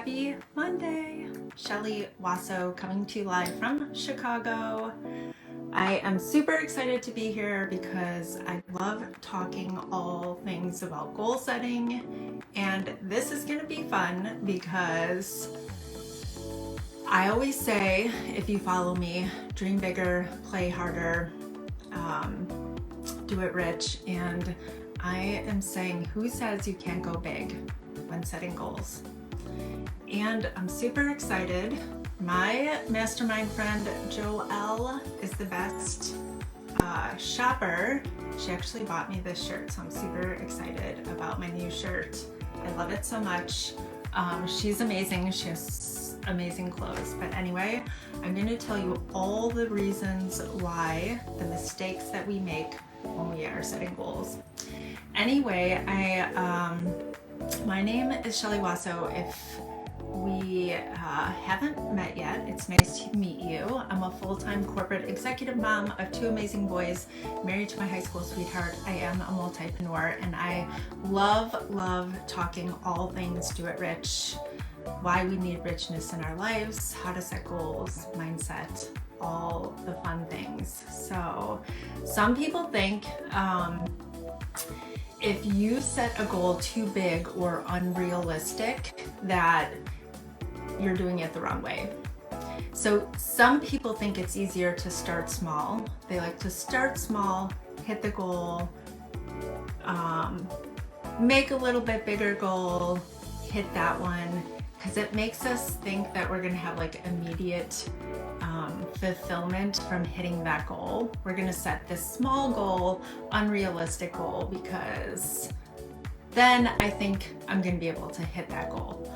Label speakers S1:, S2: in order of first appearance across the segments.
S1: Happy Monday! Shelly Wasso coming to you live from Chicago. I am super excited to be here because I love talking all things about goal setting, and this is going to be fun because I always say, if you follow me, dream bigger, play harder, do it rich, and I am saying, who says you can't go big when setting goals? And I'm super excited. My mastermind friend Joelle is the best shopper. She actually bought me this shirt, so I'm super excited about my new shirt. I love it so much. She's amazing. She has amazing clothes. But anyway, I'm going to tell you all the reasons why, the mistakes that we make when we are setting goals. Anyway, my name is Shelly Wasso. If we haven't met yet, it's nice to meet you. I'm a full-time corporate executive mom of two amazing boys, married to my high school sweetheart. I am a multipreneur, and I love talking all things do it rich, why we need richness in our lives, how to set goals, mindset, all the fun things. So some people think if you set a goal too big or unrealistic, that you're doing it the wrong way. So some people think it's easier to start small. They like to start small, hit the goal, make a little bit bigger goal, hit that one, because it makes us think that we're gonna have like immediate fulfillment from hitting that goal. We're gonna set this small goal, unrealistic goal, because then I think I'm gonna be able to hit that goal.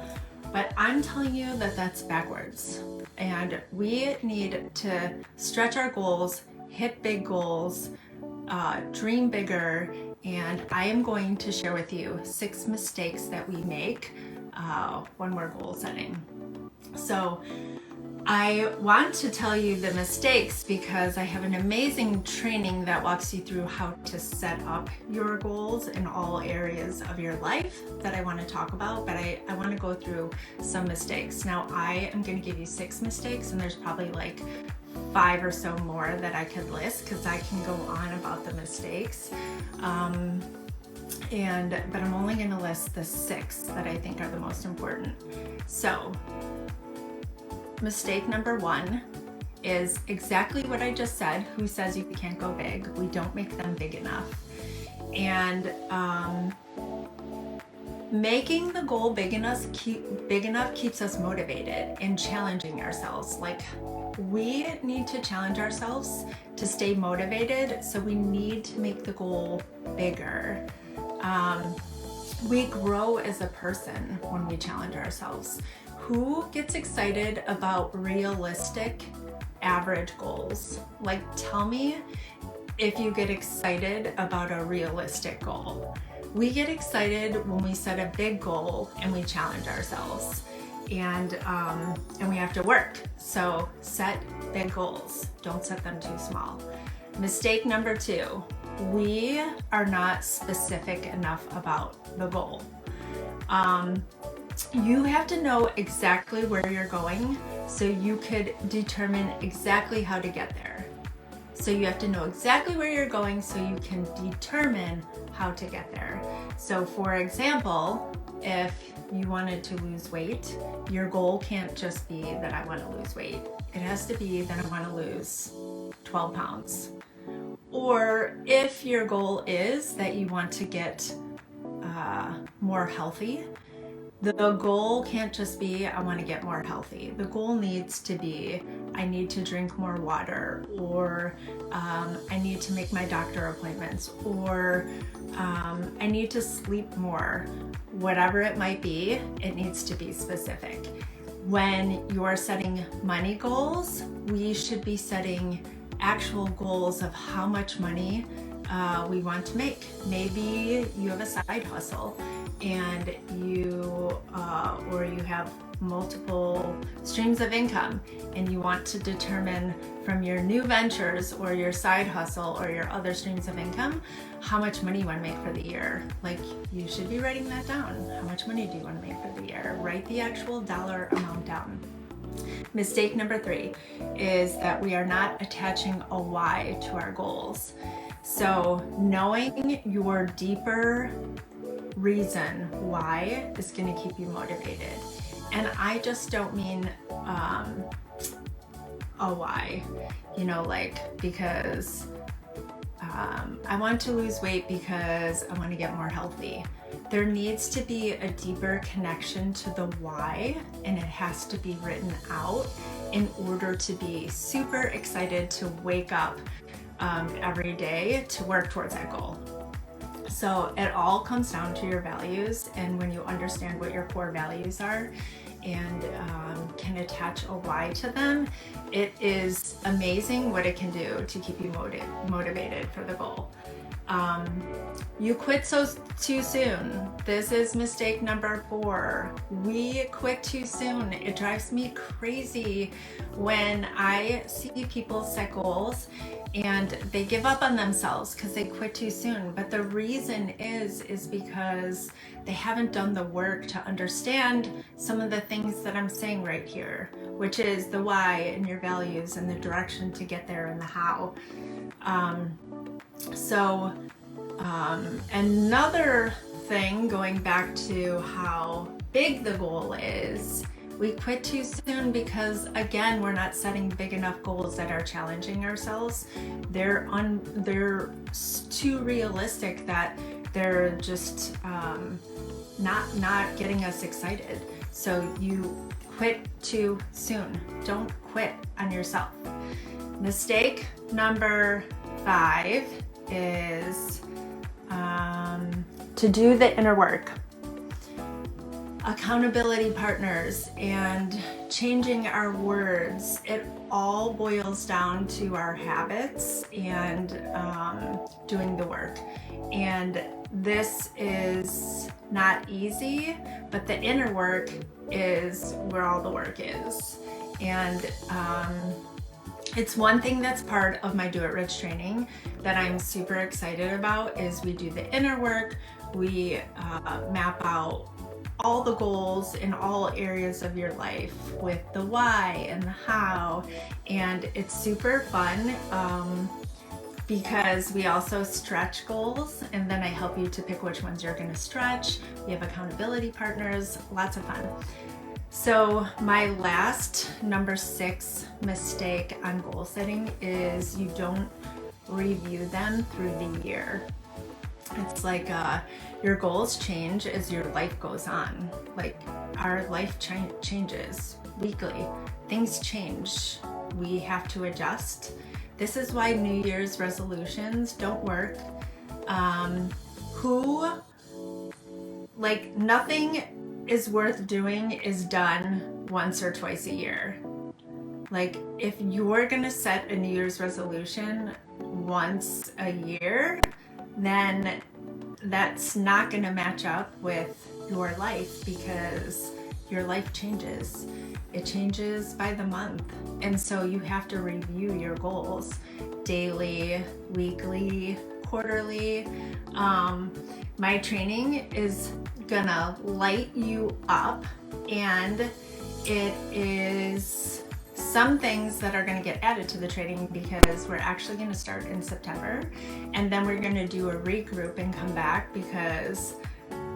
S1: But I'm telling you that that's backwards. And we need to stretch our goals, hit big goals, dream bigger. And I am going to share with you 6 mistakes that we make when we're goal setting. So I want to tell you the mistakes because I have an amazing training that walks you through how to set up your goals in all areas of your life that I want to talk about, but I want to go through some mistakes. Now, I am going to give you 6 mistakes, and there's probably like 5 or so more that I could list because I can go on about the mistakes. But I'm only going to list the 6 that I think are the most important. So, mistake number 1 is exactly what I just said. Who says you can't go big? We don't make them big enough. And making the goal big enough keeps us motivated and challenging ourselves. Like, we need to challenge ourselves to stay motivated, so we need to make the goal bigger. We grow as a person when we challenge ourselves. Who gets excited about realistic average goals? Like, tell me if you get excited about a realistic goal. We get excited when we set a big goal and we challenge ourselves, and we have to work. So set big goals. Don't set them too small. Mistake number 2, we are not specific enough about the goal. You have to know exactly where you're going so you could determine exactly how to get there. So you have to know exactly where you're going so you can determine how to get there. So for example, if you wanted to lose weight, your goal can't just be that I want to lose weight. It has to be that I want to lose 12 pounds. Or if your goal is that you want to get more healthy, the goal can't just be, I want to get more healthy. The goal needs to be, I need to drink more water, or I need to make my doctor appointments, or I need to sleep more. Whatever it might be, it needs to be specific. When you're setting money goals, we should be setting actual goals of how much money we want to make. Maybe you have a side hustle and you have multiple streams of income, and you want to determine from your new ventures or your side hustle or your other streams of income how much money you want to make for the year. Like, you should be writing that down. How much money do you want to make for the year? Write the actual dollar amount down. Mistake number 3 is that we are not attaching a why to our goals. So knowing your deeper reason why is going to keep you motivated. And I just don't mean a why, like because I want to lose weight because I want to get more healthy. There needs to be a deeper connection to the why, and it has to be written out in order to be super excited to wake up every day to work towards that goal. So it all comes down to your values, and when you understand what your core values are and can attach a why to them, it is amazing what it can do to keep you motivated for the goal. You quit too soon. This is mistake number 4. We quit too soon. It drives me crazy when I see people set goals and they give up on themselves because they quit too soon. But the reason is because they haven't done the work to understand some of the things that I'm saying right here, which is the why and your values and the direction to get there and the how. Another thing, going back to how big the goal is, we quit too soon because, again, we're not setting big enough goals that are challenging ourselves. They're too realistic that they're just not getting us excited. So you quit too soon. Don't quit on yourself. Mistake number 5 is to do the inner work. Accountability partners and changing our words, it all boils down to our habits and doing the work. And this is not easy, but the inner work is where all the work is. And it's one thing that's part of my Do It Rich training that I'm super excited about is we do the inner work. We map out all the goals in all areas of your life with the why and the how, and it's super fun because we also stretch goals, and then I help you to pick which ones you're going to stretch. We have accountability partners, lots of fun. So my last, number 6 mistake on goal setting is you don't review them through the year. It's like your goals change as your life goes on. Like, our life changes weekly. Things change. We have to adjust. This is why New Year's resolutions don't work. Nothing is worth doing is done once or twice a year. Like, if you're gonna set a New Year's resolution once a year, then that's not gonna match up with your life, because your life changes. It changes by the month. And so you have to review your goals daily, weekly, quarterly. My training is gonna light you up, and it is some things that are going to get added to the training because we're actually going to start in September, and then we're going to do a regroup and come back because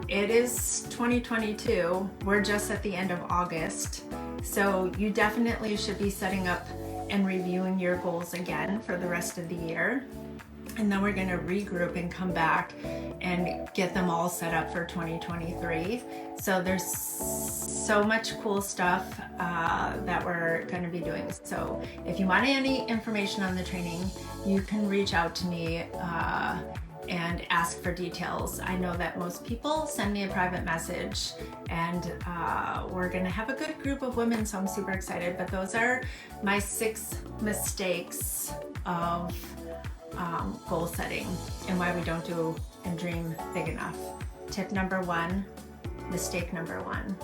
S1: it is 2022. We're just at the end of August, so you definitely should be setting up and reviewing your goals again for the rest of the year. And then we're going to regroup and come back and get them all set up for 2023. So there's so much cool stuff that we're going to be doing. So if you want any information on the training, you can reach out to me and ask for details. I know that most people send me a private message, and we're going to have a good group of women, so I'm super excited. But those are my 6 mistakes of goal setting and why we don't do and dream big enough. Tip number one, mistake number one,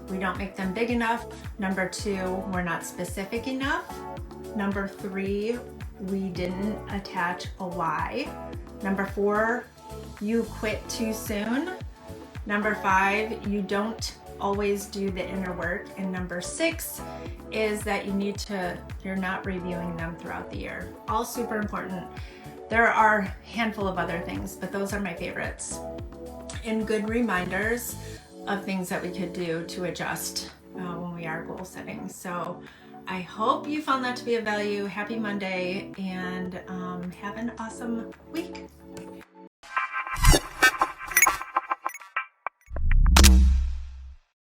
S1: we don't make them big enough. Number two, we're not specific enough. Number three, we didn't attach a why. Number four, you quit too soon. Number five, you don't always do the inner work. And number six is that you're not reviewing them throughout the year. All super important. There are a handful of other things, but those are my favorites. And good reminders of things that we could do to adjust when we are goal setting. So I hope you found that to be of value. Happy Monday, and have an awesome week.